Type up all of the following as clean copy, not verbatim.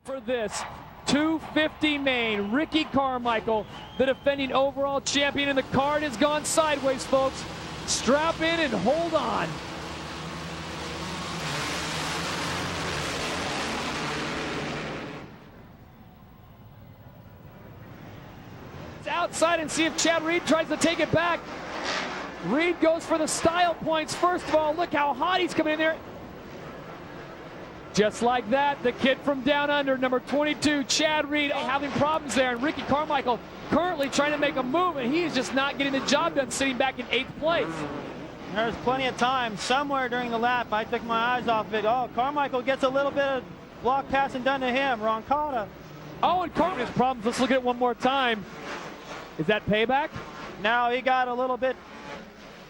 For this 250 main, Ricky Carmichael, the defending overall champion, and the card has gone sideways, folks. Strap in and hold on. It's outside and see if Chad Reed tries to take it back. Reed goes for the style points. First of all, look how hot he's coming in there. Just like that, the kid from down under, number 22, Chad Reed, having problems there. And Ricky Carmichael currently trying to make a move, and he is just not getting the job done, sitting back in 8th place. There's plenty of time. Somewhere during the lap, I took my eyes off of it. Oh, Carmichael gets a little bit of block passing done to him. Roncada. Oh, and Carmichael's problems. Let's look at it one more time. Is that payback? Now he got a little bit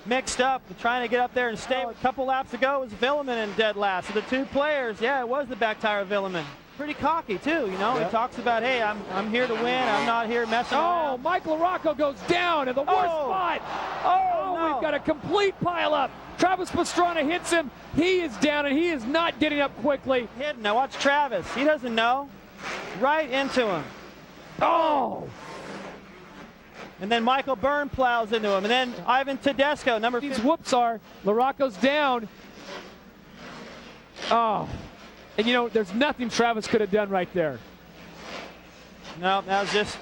mixed up, trying to get up there and stay. A couple laps ago was Villeman in dead last. So the two players, yeah, it was the back tire of Villeman. Pretty cocky too, you know. Yep. He talks about, hey, I'm here to win. I'm not here messing around. Oh, Mike LaRocco goes down in the worst spot. Oh, no. We've got a complete pileup. Travis Pastrana hits him. He is down and he is not getting up quickly. Hidden. Now watch Travis. He doesn't know. Right into him. Oh. And then Michael Byrne plows into him. And then Ivan Tedesco, number 5. These whoops are, LaRocco's down. Oh. And you know, there's nothing Travis could have done right there. No, that was just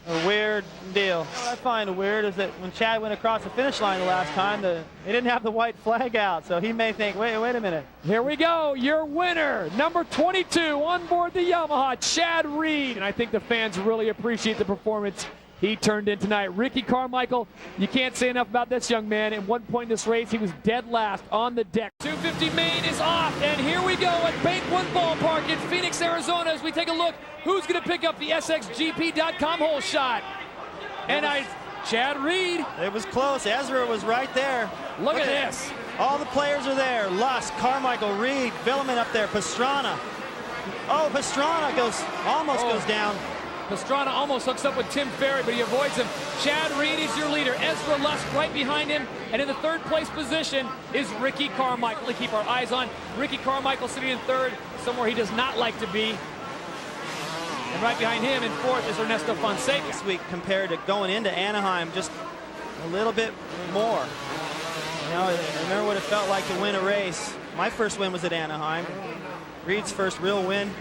a weird deal. What I find weird is that when Chad went across the finish line the last time, they didn't have the white flag out. So he may think, wait a minute. Here we go, your winner, number 22 on board the Yamaha, Chad Reed. And I think the fans really appreciate the performance he turned in tonight. Ricky Carmichael, you can't say enough about this young man. At one point in this race, he was dead last on the deck. 250 main is off, and here we go at Bank One Ballpark in Phoenix, Arizona, as we take a look who's going to pick up the SXGP.com hole shot. And Chad Reed. It was close. Ezra was right there. Look at this. All the players are there. Lusk, Carmichael, Reed, Villeman up there, Pastrana. Oh, Pastrana almost goes down. Pastrana almost hooks up with Tim Ferry, but he avoids him. Chad Reed is your leader. Ezra Lusk right behind him. And in the 3rd place position is Ricky Carmichael. We keep our eyes on Ricky Carmichael sitting in 3rd, somewhere he does not like to be. And right behind him in 4th is Ernesto Fonseca. This week compared to going into Anaheim, just a little bit more. You know, I remember what it felt like to win a race. My first win was at Anaheim. Reed's first real win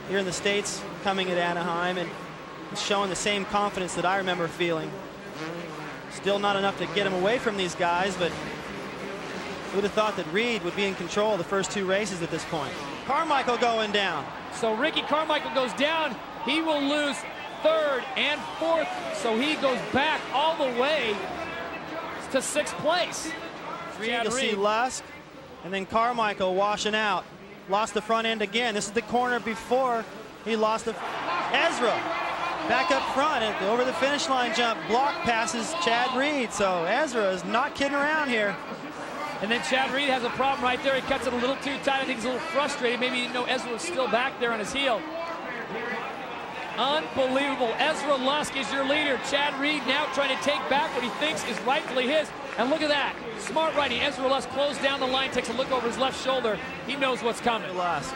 here in the States coming at Anaheim, and he's showing the same confidence that I remember feeling. Still not enough to get him away from these guys, but who would have thought that Reed would be in control of the first 2 races at this point. Carmichael going down. So Ricky Carmichael goes down. He will lose 3rd and 4th, so he goes back all the way to 6th place. You'll see Lusk, and then Carmichael washing out. Lost the front end again. This is the corner before he lost the... Ezra back up front and over the finish line jump. Block passes Chad Reed. So Ezra is not kidding around here. And then Chad Reed has a problem right there. He cuts it a little too tight. I think he's a little frustrated. Maybe he didn't know Ezra was still back there on his heel. Unbelievable. Ezra Lusk is your leader. Chad Reed now trying to take back what he thinks is rightfully his. And look at that. Smart writing. Ezra Lusk closed down the line, takes a look over his left shoulder. He knows what's coming. Lusk.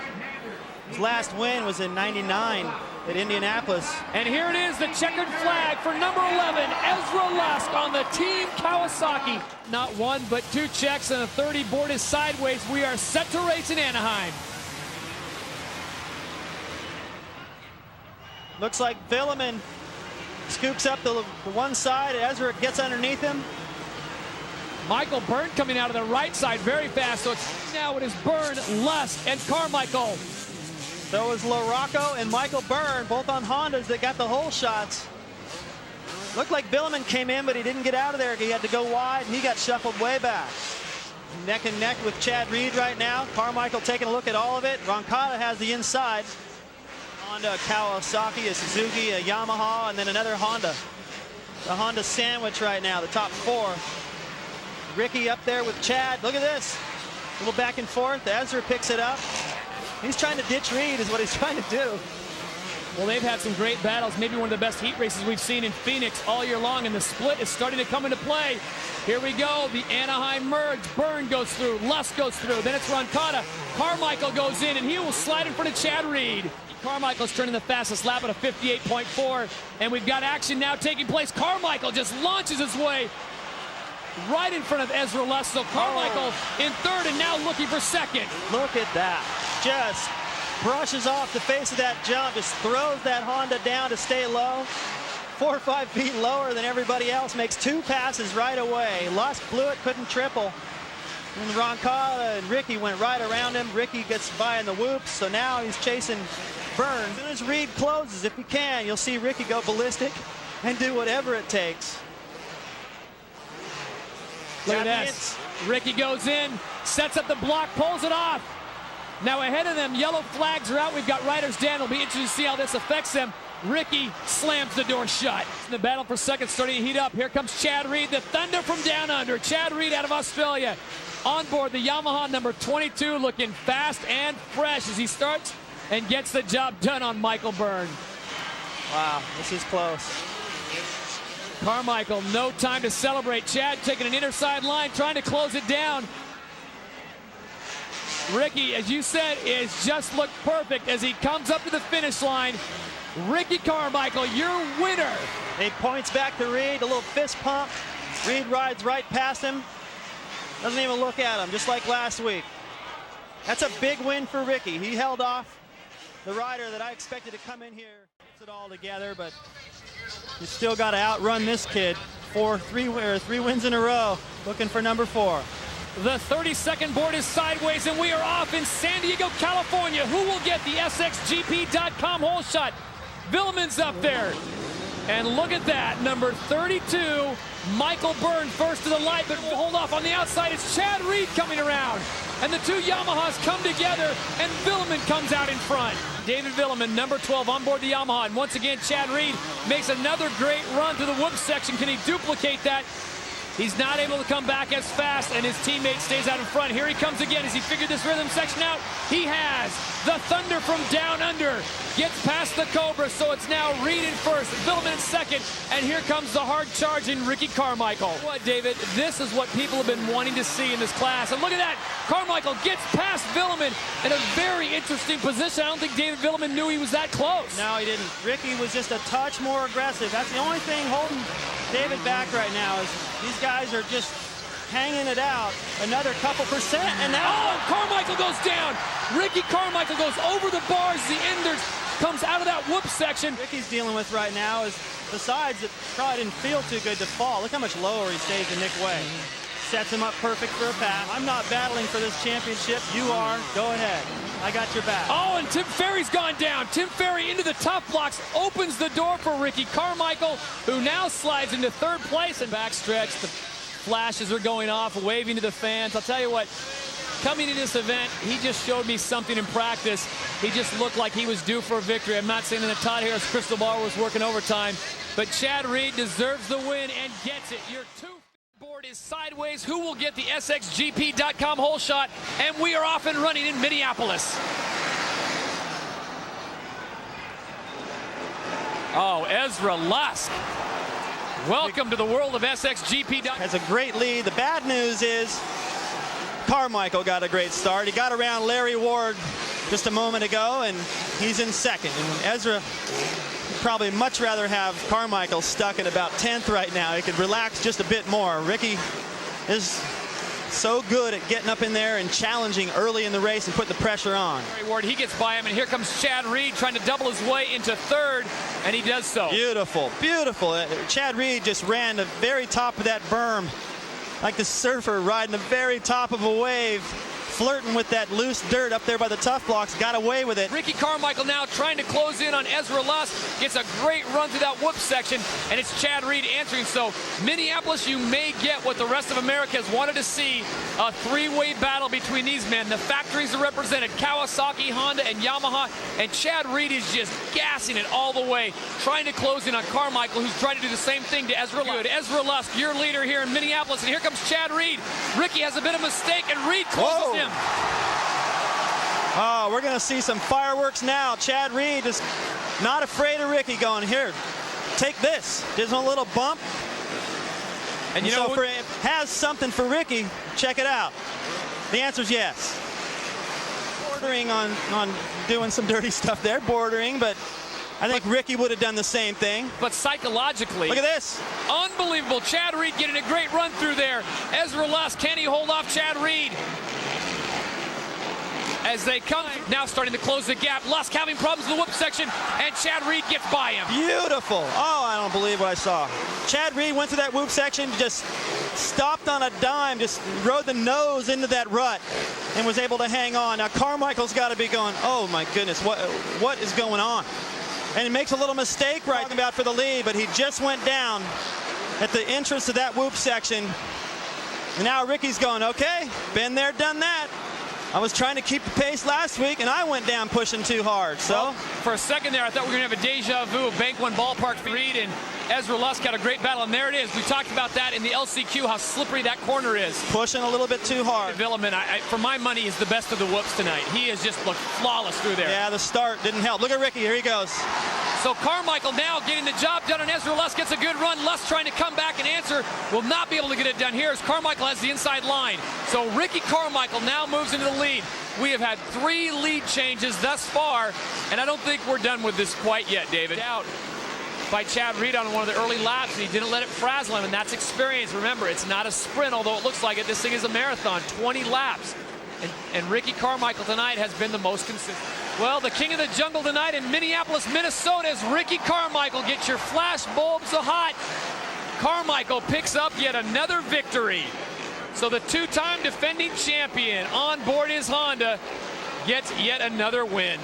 His last win was in '99 at Indianapolis. And here it is, the checkered flag for number 11, Ezra Lusk on the Team Kawasaki. Not 1, but 2 checks, and a 30 board is sideways. We are set to race in Anaheim. Looks like Villeman scoops up the one side. Ezra gets underneath him. Michael Byrne coming out of the right side very fast. So now it is Byrne, Lusk, and Carmichael. So is LaRocco and Michael Byrne, both on Hondas that got the hole shots. Looked like Villeman came in, but he didn't get out of there. He had to go wide, and he got shuffled way back. Neck and neck with Chad Reed right now. Carmichael taking a look at all of it. Roncada has the inside. Honda, Kawasaki, a Suzuki, a Yamaha, and then another Honda. The Honda sandwich right now, the top 4. Ricky up there with Chad. Look at this. A little back and forth. Ezra picks it up. He's trying to ditch Reed is what he's trying to do. Well, they've had some great battles. Maybe one of the best heat races we've seen in Phoenix all year long, and the split is starting to come into play. Here we go. The Anaheim merge. Byrne goes through. Lusk goes through. Then it's Roncada. Carmichael goes in, and he will slide in front of Chad Reed. Carmichael's turning the fastest lap at a 58.4, and we've got action now taking place. Carmichael just launches his way right in front of Ezra Lusk. So Carmichael in third and now looking for second. Look at that. Just brushes off the face of that jump, just throws that Honda down to stay low. 4 or 5 feet lower than everybody else, makes 2 passes right away. Lusk blew it, couldn't triple. And Roncalli and Ricky went right around him. Ricky gets by in the whoops, so now he's chasing Byrne. As soon as Reed closes, if he can, you'll see Ricky go ballistic and do whatever it takes. Look at this. Ricky goes in, sets up the block, pulls it off. Now ahead of them, yellow flags are out. We've got riders down. It'll be interesting to see how this affects them. Ricky slams the door shut. The battle for second starting to heat up. Here comes Chad Reed, the Thunder from down under. Chad Reed out of Australia. On board the Yamaha number 22, looking fast and fresh as he starts and gets the job done on Michael Byrne. Wow, this is close. Carmichael, no time to celebrate. Chad taking an inner side line, trying to close it down. Ricky, as you said, is just looked perfect as he comes up to the finish line. Ricky Carmichael, your winner. He points back to Reed, a little fist pump. Reed rides right past him. Doesn't even look at him, just like last week. That's a big win for Ricky. He held off the rider that I expected to come in here. Puts it all together, but you still got to outrun this kid. 3 wins in a row, looking for number 4. The 32nd board is sideways, and we are off in San Diego, California. Who will get the SXGP.com hole shot? Villeman's up there. And look at that, number 32, Michael Byrne first to the light, but we'll hold off on the outside. It's Chad Reed coming around. And the 2 Yamahas come together, and Villeman comes out in front. David Villeman, number 12, on board the Yamaha. And once again, Chad Reed makes another great run to the whoop section. Can he duplicate that? He's not able to come back as fast, and his teammate stays out in front. Here he comes again. Has he figured this rhythm section out? He has. The Thunder from down under gets past the Cobra, so it's now Reed in first, Villeman in second, and here comes the hard-charging Ricky Carmichael. What, David? This is what people have been wanting to see in this class. And look at that. Carmichael gets past Villeman in a very interesting position. I don't think David Villeman knew he was that close. No, he didn't. Ricky was just a touch more aggressive. That's the only thing holding David back right now is these guys are just hanging it out another couple percent, and now Carmichael goes down. Ricky Carmichael goes over the bars. The enders comes out of that whoop section. Ricky's dealing with right now is besides it probably didn't feel too good to fall. Look how much lower he stays than Nick Way. Sets him up perfect for a pass. I'm not battling for this championship. You are. Go ahead. I got your back. Oh, and Tim Ferry's gone down. Tim Ferry into the tough blocks, opens the door for Ricky Carmichael, who now slides into third place. And backstretch, the flashes are going off, waving to the fans. I'll tell you what, coming to this event, he just showed me something in practice. He just looked like he was due for a victory. I'm not saying that Todd Harris' crystal ball was working overtime, but Chad Reed deserves the win and gets it. Your 2 board is sideways. Who will get the SXGP.com hole shot? And we are off and running in Minneapolis. Oh, Ezra Lusk. Welcome to the world of SXGP. Has a great lead. The bad news is Carmichael got a great start. He got around Larry Ward just a moment ago, and he's in second. And Ezra would probably much rather have Carmichael stuck at about 10th right now. He could relax just a bit more. Ricky is so good at getting up in there and challenging early in the race and putting the pressure on. Larry Ward, he gets by him, and here comes Chad Reed trying to double his way into third, and he does so. Beautiful, beautiful. Chad Reed just ran the very top of that berm like the surfer riding the very top of a wave, flirting with that loose dirt up there by the tough blocks, got away with it. Ricky Carmichael now trying to close in on Ezra Lusk, gets a great run through that whoop section, and it's Chad Reed answering. So Minneapolis, you may get what the rest of America has wanted to see, a 3-way battle between these men. The factories are represented, Kawasaki, Honda, and Yamaha, and Chad Reed is just gassing it all the way, trying to close in on Carmichael, who's trying to do the same thing to Ezra Lusk. Ezra Lusk, your leader here in Minneapolis, and here comes Chad Reed. Ricky has a bit of a mistake, and Reed closes him. Oh, we're going to see some fireworks now. Chad Reed is not afraid of Ricky, going, here, take this. Gives him a little bump. And you know, so has something for Ricky. Check it out. The answer is yes. bordering on doing some dirty stuff there, bordering, but I think Ricky would have done the same thing. But psychologically, look at this. Unbelievable. Chad Reed getting a great run through there. Ezra Lusk, can he hold off Chad Reed? As they come, now starting to close the gap. Lusk having problems in the whoop section, and Chad Reed gets by him. Beautiful. Oh, I don't believe what I saw. Chad Reed went to that whoop section, just stopped on a dime, just rode the nose into that rut, and was able to hang on. Now Carmichael's got to be going, oh my goodness, what is going on? And he makes a little mistake right about for the lead, but he just went down at the entrance to that whoop section. And now Ricky's going, okay, been there, done that. I was trying to keep the pace last week, and I went down pushing too hard. So well, for a second there, I thought we were going to have a deja vu of Bank One Ballpark for Reed, and Ezra Lusk had a great battle, and there it is. We talked about that in the LCQ, how slippery that corner is. Pushing a little bit too hard. Villeman, for my money, is the best of the whoops tonight. He has just looked flawless through there. Yeah, the start didn't help. Look at Ricky. Here he goes. So Carmichael now getting the job done, and Ezra Lusk gets a good run. Lusk trying to come back and answer, will not be able to get it done here as Carmichael has the inside line. So Ricky Carmichael now moves into the lead. We have had 3 lead changes thus far, and I don't think we're done with this quite yet, David. Out by Chad Reed on one of the early laps, and he didn't let it frazzle him, and that's experience. Remember, it's not a sprint, although it looks like it. This thing is a marathon, 20 laps. And Ricky Carmichael tonight has been the most consistent. Well, the king of the jungle tonight in Minneapolis, Minnesota is Ricky Carmichael. Get your flash bulbs hot. Carmichael picks up yet another victory. So the 2-time defending champion on board his Honda gets yet another win.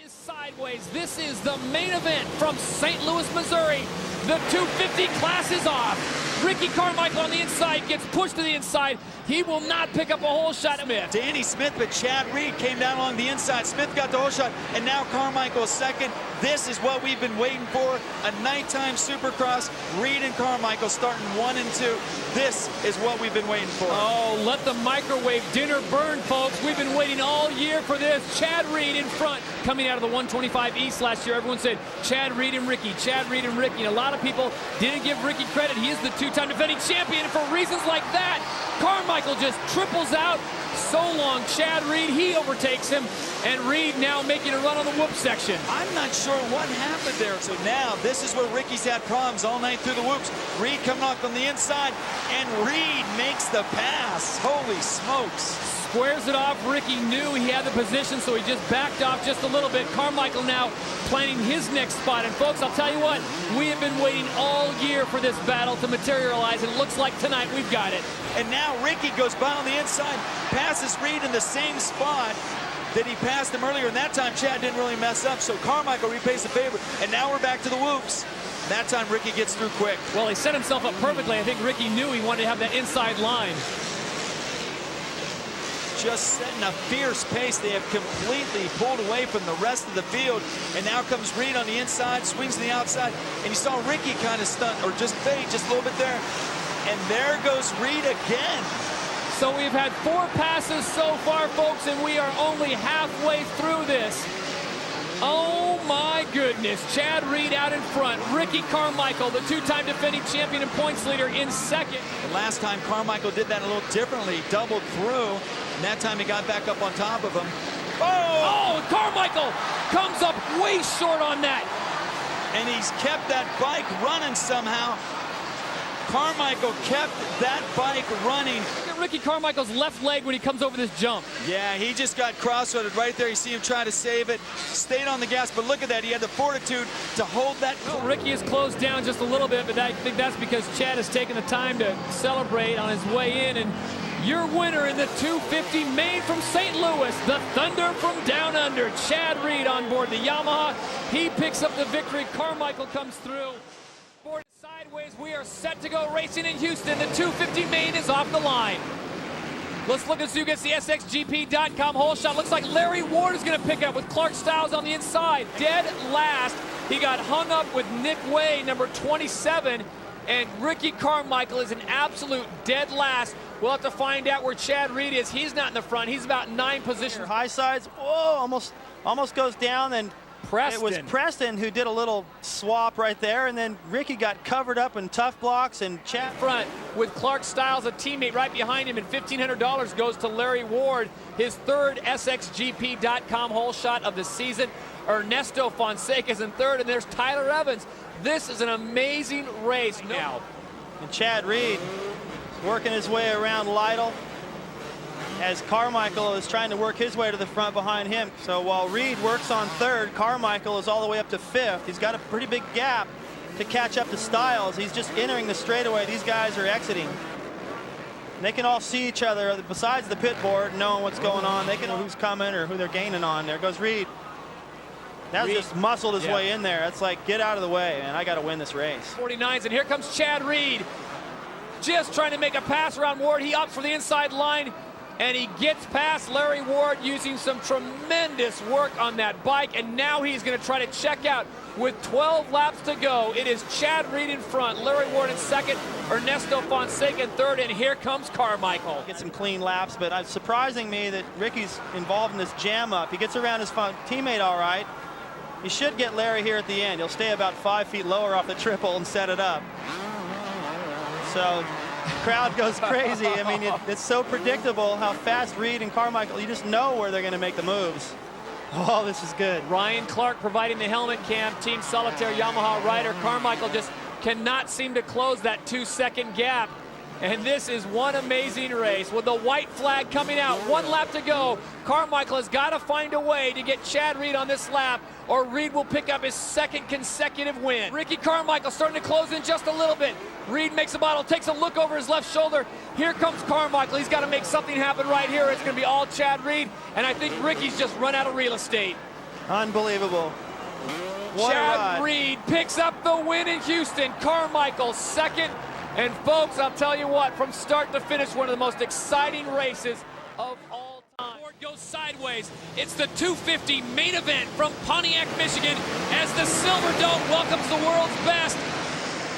Sideways, this is the main event from St. Louis, Missouri. The 250 class is off. Ricky Carmichael on the inside gets pushed to the inside. He will not pick up a hole shot. Smith. Danny Smith, but Chad Reed came down along the inside. Smith got the hole shot, and now Carmichael is second. This is what we've been waiting for. A nighttime Supercross. Reed and Carmichael starting 1 and 2. This is what we've been waiting for. Oh, let the microwave dinner burn, folks. We've been waiting all year for this. Chad Reed in front. Coming out of the 125 East last year, everyone said Chad Reed and Ricky, Chad Reed and Ricky. And a lot of people didn't give Ricky credit. He is the 2-time defending champion. And for reasons like that, Carmichael just triples out. So long, Chad Reed, he overtakes him. And Reed now making a run on the whoop section. I'm not sure what happened there. So now this is where Ricky's had problems all night through the whoops. Reed coming off on the inside, and Reed makes the pass. Holy smokes. Squares it off. Ricky knew he had the position, so he just backed off just a little bit. Carmichael now planning his next spot. And folks, I'll tell you what, we have been waiting all year for this battle to materialize, and it looks like tonight we've got it. And now Ricky goes by on the inside, passes Reed in the same spot that he passed him earlier, and that time Chad didn't really mess up, so Carmichael repays the favor, and now we're back to the whoops. That time Ricky gets through quick. Well, he set himself up perfectly. I think Ricky knew he wanted to have that inside line. Just setting a fierce pace. They have completely pulled away from the rest of the field, and now comes Reed on the inside, swings to the outside, and you saw Ricky kind of stunt, or just fade just a little bit there, and there goes Reed again. So we've had 4 passes so far, folks, and we are only halfway through this. Oh my goodness, Chad Reed out in front. Ricky Carmichael, the 2-time defending champion and points leader, in second. The last time Carmichael did that a little differently, doubled through, and that time he got back up on top of him. Oh, Carmichael comes up way short on that. And he's kept that bike running somehow. Carmichael kept that bike running. Look at Ricky Carmichael's left leg when he comes over this jump. Yeah, he just got cross-roaded right there. You see him try to save it. Stayed on the gas, but look at that. He had the fortitude to hold that. Well, Ricky has closed down just a little bit, but I think that's because Chad has taken the time to celebrate on his way in. And your winner in the 250 main from St. Louis, the Thunder from Down Under, Chad Reed on board the Yamaha. He picks up the victory. Carmichael comes through. Sideways, we are set to go racing in Houston. The 250 main is off the line. Let's look and see who gets the SXGP.com hole shot. Looks like Larry Ward is going to pick up with Clark Stiles on the inside. Dead last. He got hung up with Nick Way, number 27. And Ricky Carmichael is an absolute dead last. We'll have to find out where Chad Reed is. He's not in the front. He's about 9 positions. High sides. Whoa, almost goes down and Preston. It was Preston who did a little swap right there, and then Ricky got covered up in tough blocks, and Chad front with Clark Stiles, a teammate right behind him, and $1,500 goes to Larry Ward, his third SXGP.com hole shot of the season. Ernesto Fonseca's in third, and there's Tyler Evans. This is an amazing race now. And Chad Reed working his way around Lytle as Carmichael is trying to work his way to the front behind him. So while Reed works on third, Carmichael is all the way up to fifth. He's got a pretty big gap to catch up to Stiles. He's just entering the straightaway. These guys are exiting. They can all see each other besides the pit board, knowing what's going on. They can know who's coming or who they're gaining on. There goes Reed. That was just muscled his way in there. It's like, get out of the way, man. I got to win this race. 49s, and here comes Chad Reed. Just trying to make a pass around Ward. He opts for the inside line, and he gets past Larry Ward using some tremendous work on that bike, and now he's going to try to check out with 12 laps to go. It is Chad Reed in front, Larry Ward in second, Ernesto Fonseca in third, and here comes Carmichael. Get some clean laps, but it's surprising me that Ricky's involved in this jam up. He gets around his teammate all right. He should get Larry here at the end. He'll stay about 5 feet lower off the triple and set it up. So the crowd goes crazy. I mean, it's so predictable how fast Reed and Carmichael, you just know where they're going to make the moves. Oh, this is good. Ryan Clark providing the helmet cam, Team Solitaire Yamaha rider. Carmichael just cannot seem to close that 2-second gap. And this is one amazing race with the white flag coming out. 1 lap to go. Carmichael has got to find a way to get Chad Reed on this lap, or Reed will pick up his second consecutive win. Ricky Carmichael starting to close in just a little bit. Reed makes a bottle, takes a look over his left shoulder. Here comes Carmichael. He's got to make something happen right here. It's going to be all Chad Reed, and I think Ricky's just run out of real estate. Unbelievable. What Chad Reed picks up the win in Houston. Carmichael second. And folks, I'll tell you what, from start to finish, one of the most exciting races of all time. Ford goes sideways. It's the 250 main event from Pontiac, Michigan, as the Silver Dome welcomes the world's best.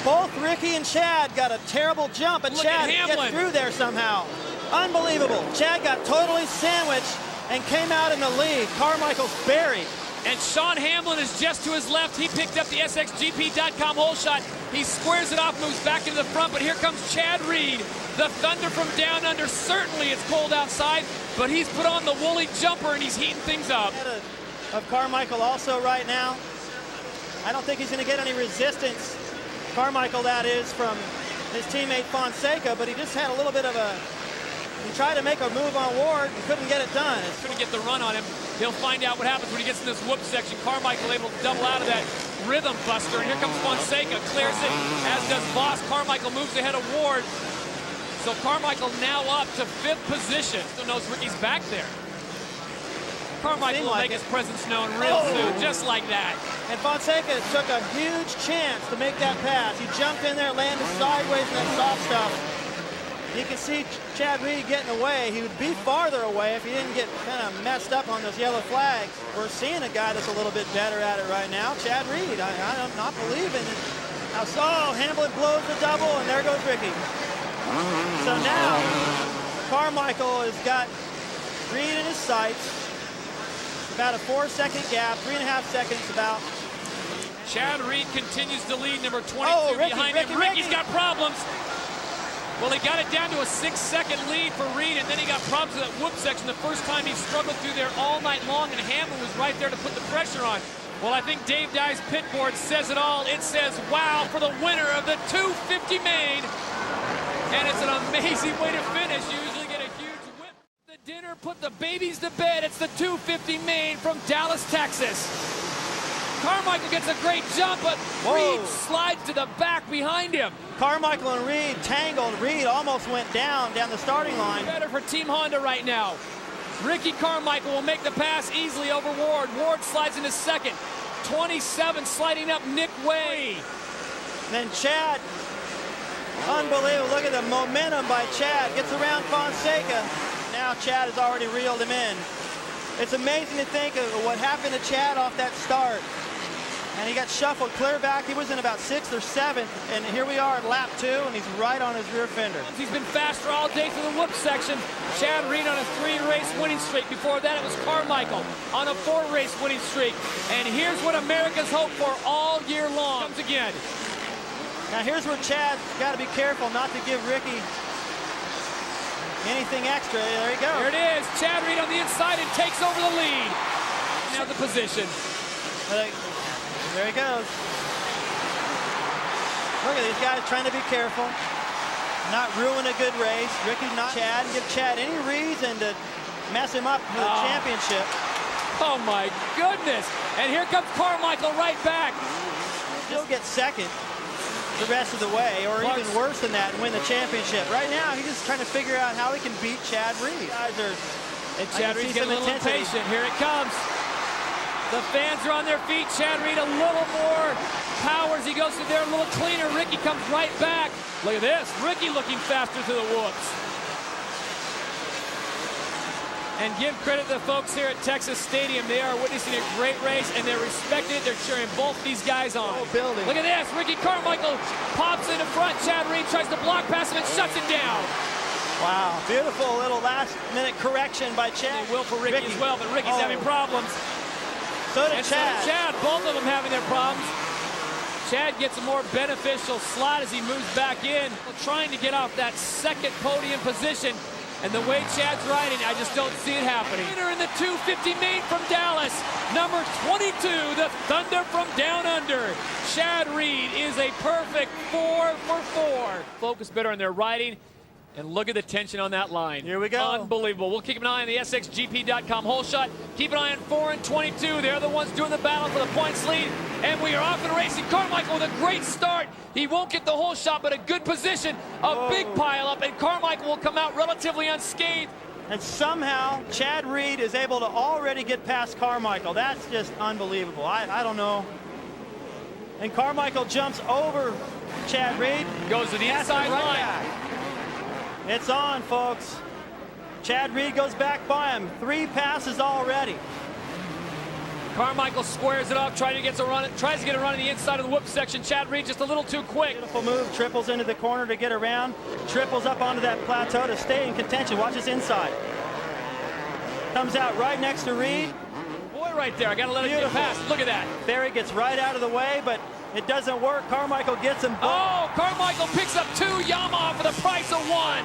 Both Ricky and Chad got a terrible jump, and Chad gets through there somehow. Unbelievable. Chad got totally sandwiched and came out in the lead. Carmichael's buried. And Sean Hamlin is just to his left. He picked up the SXGP.com hole shot. He squares it off, moves back into the front, but here comes Chad Reed, the Thunder from down under. Certainly it's cold outside, but he's put on the woolly jumper and he's heating things up. Of Carmichael also right now. I don't think he's going to get any resistance, Carmichael that is, from his teammate Fonseca, but he just had a little bit of a, he tried to make a move on Ward and couldn't get it done. Couldn't get the run on him. He'll find out what happens when he gets in this whoop section. Carmichael able to double out of that rhythm buster, and here comes Fonseca, clears it, as does Voss. Carmichael moves ahead of Ward. So Carmichael now up to 5th position. Still knows Ricky's back there. Carmichael will make his presence known real soon, just like that. And Fonseca took a huge chance to make that pass. He jumped in there, landed sideways in that soft stuff. You can see Chad Reed getting away. He would be farther away if he didn't get kind of messed up on those yellow flags. We're seeing a guy that's a little bit better at it right now, Chad Reed. I'm not believing it. Oh, Hamlin blows the double, and there goes Ricky. So now Carmichael has got Reed in his sights. About a 4-second gap, 3.5 seconds about. Chad Reed continues to lead, number 22 behind him. Ricky's got problems. Well, he got it down to a 6-second lead for Reed, and then he got problems with that whoop section. The first time he struggled through there all night long, and Hamlin was right there to put the pressure on. Well, I think Dave Dye's pit board says it all. It says, wow, for the winner of the 250 main. And it's an amazing way to finish. You usually get a huge whip. The dinner put the babies to bed. It's the 250 main from Dallas, Texas. Carmichael gets a great jump, but Reed slides to the back behind him. Carmichael and Reed tangled. Reed almost went down the starting line. Better for Team Honda right now. Ricky Carmichael will make the pass easily over Ward. Ward slides into second. 27 sliding up Nick Way. Then Chad, unbelievable. Look at the momentum by Chad. Gets around Fonseca. Now Chad has already reeled him in. It's amazing to think of what happened to Chad off that start. And he got shuffled clear back. He was in about 6th or 7th, and here we are at lap 2, and he's right on his rear fender. He's been faster all day through the whoop section. Chad Reed on a 3-race winning streak. Before that, it was Carmichael on a 4-race winning streak. And here's what America's hoped for all year long. Comes again. Now here's where Chad's got to be careful not to give Ricky anything extra. There you go. There it is. Chad Reed on the inside and takes over the lead. Now the position. There he goes. Look at these guys trying to be careful, not ruin a good race. Ricky not Chad, and give Chad any reason to mess him up for the championship. Oh my goodness. And here comes Carmichael right back. He'll get second the rest of the way, or even worse than that, and win the championship. Right now, he's just trying to figure out how he can beat Chad Reed. And Chad Reed's getting a little impatient. Here it comes. The fans are on their feet. Chad Reed a little more power as he goes through there, a little cleaner. Ricky comes right back. Look at this. Ricky looking faster to the whoops. And give credit to the folks here at Texas Stadium. They are witnessing a great race, and they're respecting it. They're cheering both these guys on. Building. Look at this. Ricky Carmichael pops in the front. Chad Reed tries to block past him and shuts it down. Wow. Beautiful little last-minute correction by Chad. They will for Ricky as well, but Ricky's having problems. So did And Chad. so did Chad. Both of them having their problems. Chad gets a more beneficial slot as he moves back in, trying to get off that second podium position. And the way Chad's riding, I just don't see it happening. Winner in the 250 main from Dallas, number 22, the Thunder from Down Under. Chad Reed is a perfect 4 for 4. Focus better on their riding. And look at the tension on that line. Here we go. Unbelievable. We'll keep an eye on the SXGP.com whole shot. Keep an eye on 4 and 22. They're the ones doing the battle for the points lead. And we are off and racing. Carmichael with a great start. He won't get the whole shot, but a good position. A big pile up, and Carmichael will come out relatively unscathed. And somehow, Chad Reed is able to already get past Carmichael. That's just unbelievable. I don't know. And Carmichael jumps over Chad Reed. Goes to the inside line. It's on, folks. Chad Reed goes back by him. 3 passes already. Carmichael squares it up, tries to get a run in the inside of the whoop section. Chad Reed just a little too quick. Beautiful move. Triples into the corner to get around. Triples up onto that plateau to stay in contention. Watch this inside. Comes out right next to Reed. Boy, right there. I got to let it get past. Look at that. Barry gets right out of the way, but it doesn't work. Carmichael gets him. Oh, Carmichael picks up 2 Yamaha for the price of 1.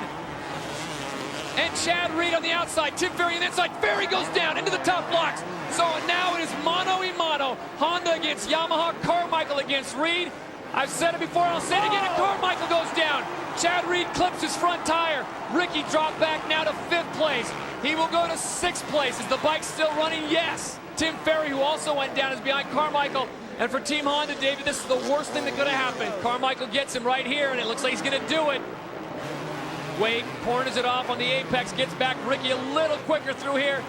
And Chad Reed on the outside. Tim Ferry on the inside. Ferry goes down into the top blocks. So now it is mano-a-mano. Honda against Yamaha. Carmichael against Reed. I've said it before, I'll say it again. And Carmichael goes down. Chad Reed clips his front tire. Ricky dropped back now to 5th place. He will go to 6th place. Is the bike still running? Yes. Tim Ferry, who also went down, is behind Carmichael. And for Team Honda, David, this is the worst thing that could have happened. Carmichael gets him right here, and it looks like he's going to do it. Wade corners it off on the apex, gets back Ricky a little quicker through here,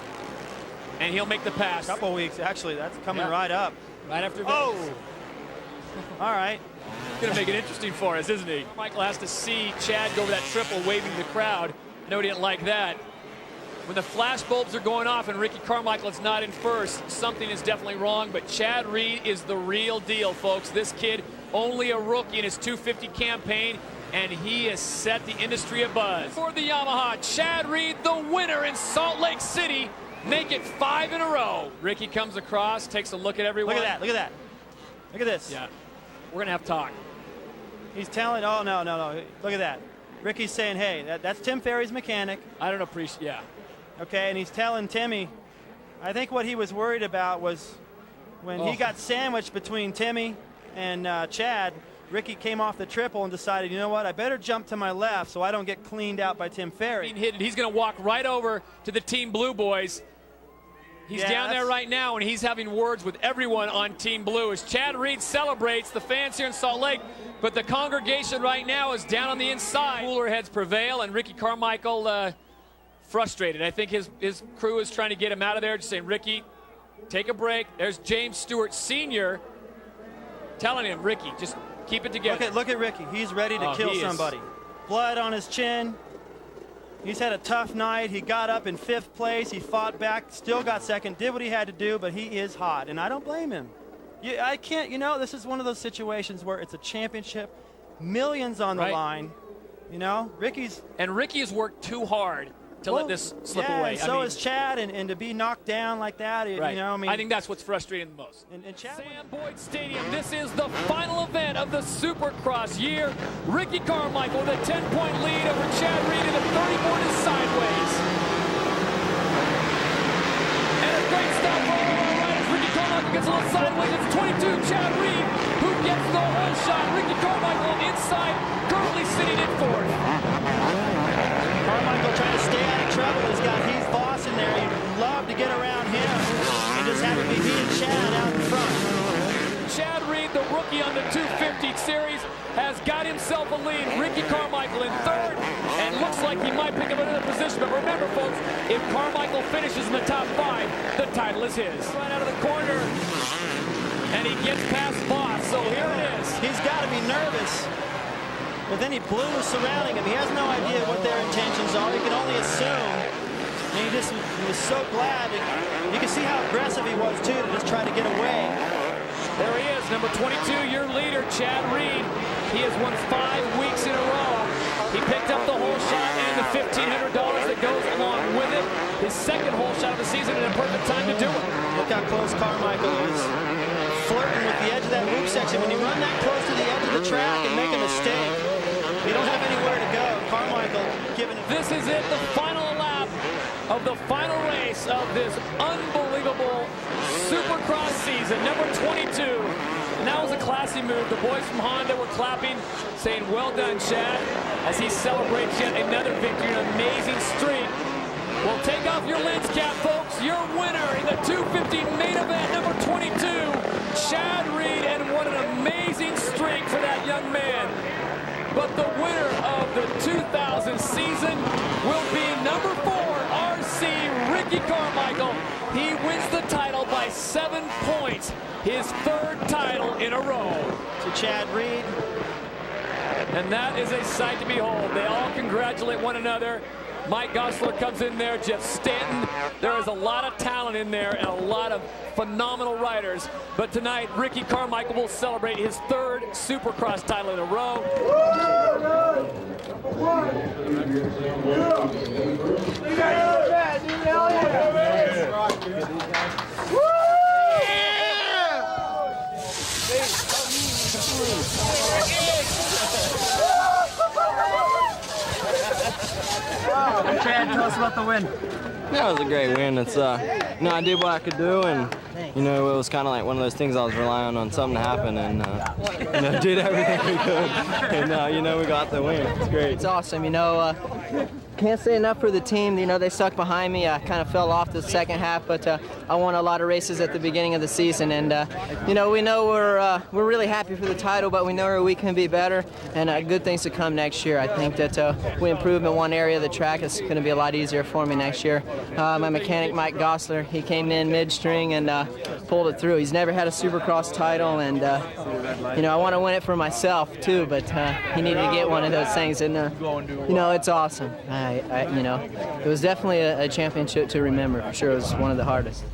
and he'll make the pass. Couple weeks, actually, that's coming right up. Right after All right. Going to make it interesting for us, isn't he? Michael has to see Chad go over that triple, waving to the crowd. Nobody didn't like that. When the flash bulbs are going off and Ricky Carmichael is not in first, something is definitely wrong, but Chad Reed is the real deal, folks. This kid, only a rookie in his 250 campaign, and he has set the industry abuzz. For the Yamaha, Chad Reed, the winner in Salt Lake City, make it 5 in a row. Ricky comes across, takes a look at everyone. Look at that, look at that. Look at this. Yeah, we're going to have talk. He's telling, oh, no. Look at that. Ricky's saying, hey, that's Tim Ferry's mechanic. I don't appreciate, yeah. Okay, and he's telling Timmy, I think what he was worried about was when he got sandwiched between Timmy and Chad, Ricky came off the triple and decided, you know what, I better jump to my left so I don't get cleaned out by Tim Ferry. He's going to walk right over to the Team Blue boys. He's down there right now, and he's having words with everyone on Team Blue as Chad Reed celebrates the fans here in Salt Lake. But the congregation right now is down on the inside. Cooler heads prevail, and Ricky Carmichael frustrated. I think his crew is trying to get him out of there, just saying, Ricky, take a break. There's James Stewart Sr. telling him, Ricky, just keep it together. Look at Ricky. He's ready to kill somebody. Blood on his chin. He's had a tough night. He got up in 5th place. He fought back, still got second, did what he had to do, but he is hot, and I don't blame him. Yeah, I can't, you know, this is one of those situations where it's a championship, millions on the line, you know. Ricky has worked too hard to let this slip away. And so is Chad, and to be knocked down like that, you know, I mean. I think that's what's frustrating the most. And Chad Sam Boyd Stadium, this is the final event of the Supercross year. Ricky Carmichael with a 10-point lead over Chad Reed, and the 30-board is sideways. And a great stop for all of our riders. Ricky Carmichael gets a little sideways. It's 22, Chad Reed, who gets the whole shot. Ricky Carmichael on the inside, currently sitting in fourth. Carmichael trying to stay out of trouble. He's got Heath Voss in there. You'd love to get around him and just have it be he and Chad out in front. Chad Reed, the rookie on the 250 series, has got himself a lead. Ricky Carmichael in third, and looks like he might pick up another position. But remember, folks, if Carmichael finishes in the top 5, the title is his. Right out of the corner, and he gets past Voss, so here it is. He's got to be nervous. But then he blew surrounding him. He has no idea what their intentions are. He can only assume. And he was so glad. You can see how aggressive he was, too, to just try to get away. There he is, number 22, your leader, Chad Reed. He has won 5 weeks in a row. He picked up the whole shot and the $1,500 that goes along with it. His second whole shot of the season and a perfect time to do it. Look how close Carmichael is. Flirting with the edge of that loop section. When you run that close to the edge of the track and make a mistake, you don't have anywhere to go. Carmichael giving it. This is it, the final lap of the final race of this unbelievable Supercross season, number 22. And that was a classy move. The boys from Honda were clapping, saying, well done, Chad, as he celebrates yet another victory, an amazing streak. Well, take off your lens cap, folks. Your winner in the 250 main event, number 22, Chad Reed, and what an amazing streak for that young man. But the winner of the 2000 season will be number 4, RC Ricky Carmichael. He wins the title by 7 points, his 3rd title in a row. To Chad Reed. And that is a sight to behold. They all congratulate one another. Mike Gosler comes in there, Jeff Stanton. There is a lot of talent in there and a lot of phenomenal riders. But tonight, Ricky Carmichael will celebrate his 3rd Supercross title in a row. Chad, tell us about the win. That was a great win. It's you know, I did what I could do, and you know, it was kind of like one of those things I was relying on something to happen, and you know, did everything we could, and you know, we got the win. It's great. It's awesome. You know, can't say enough for the team. You know, they stuck behind me. I kind of fell off the second half, but I won a lot of races at the beginning of the season, and you know, we know we're really happy for the title, but we know we can be better, and good things to come next year. I think that we improve in one area of the track. It's going to be a lot easier for me next year. My mechanic, Mike Gosler, he came in mid-string and pulled it through. He's never had a Supercross title, and you know, I want to win it for myself too, but he needed to get one of those things, and you know, it's awesome. You know, it was definitely a championship to remember, for sure. It was one of the hardest.